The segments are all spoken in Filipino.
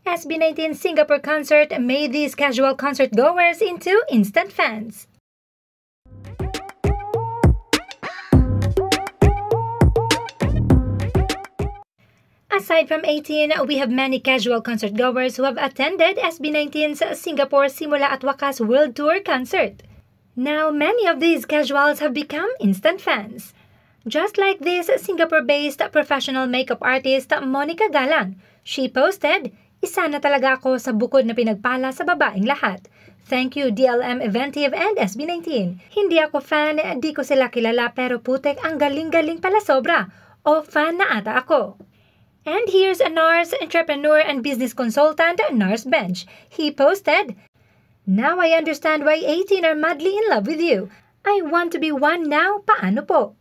SB19 Singapore concert made these casual concert goers into instant fans. Aside from 18, we have many casual concert goers who have attended SB19's Singapore Simula at Wakas World Tour concert. Now, many of these casuals have become instant fans. Just like this Singapore-based professional makeup artist Monica Galang, she posted, "Isa na talaga ako sa bukod na pinagpala sa babaeng lahat. Thank you DLM Eventive and SB19. Hindi ako fan, di ko sila kilala pero putek ang galing-galing pala sobra. O fan na ata ako." And here's a NARS entrepreneur and business consultant, NARS Bench. He posted, "Now I understand why 18 are madly in love with you. I want to be one now, paano po?"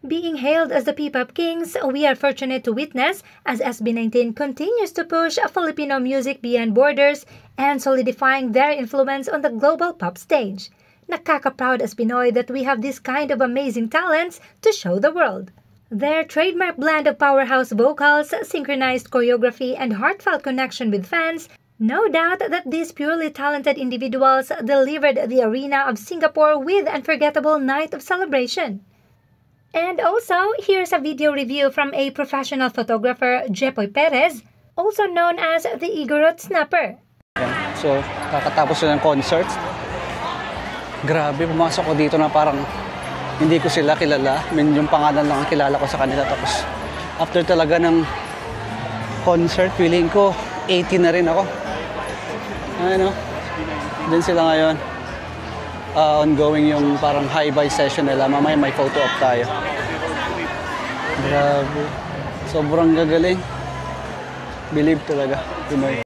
Being hailed as the P-pop kings, we are fortunate to witness as SB19 continues to push Filipino music beyond borders and solidifying their influence on the global pop stage. Nakaka-proud as Pinoy that we have this kind of amazing talents to show the world. Their trademark blend of powerhouse vocals, synchronized choreography, and heartfelt connection with fans, no doubt that these purely talented individuals delivered the arena of Singapore with unforgettable night of celebration. And also, here's a video review from a professional photographer, Jepoy Perez, also known as the Igorot Snapper. So, kakatapos ng concert. Grabe, pumasok ko dito na parang hindi ko sila kilala. I mean, yung pangalan lang ang kilala ko sa kanila. Tapos, after talaga ng concert, feeling ko 80 na rin ako. Ano? Din sila ngayon. Ongoing yung parang high-buy session nila. Mamaya may photo op tayo. Grabe. Sobrang gagaling. Believe talaga. Pinoy.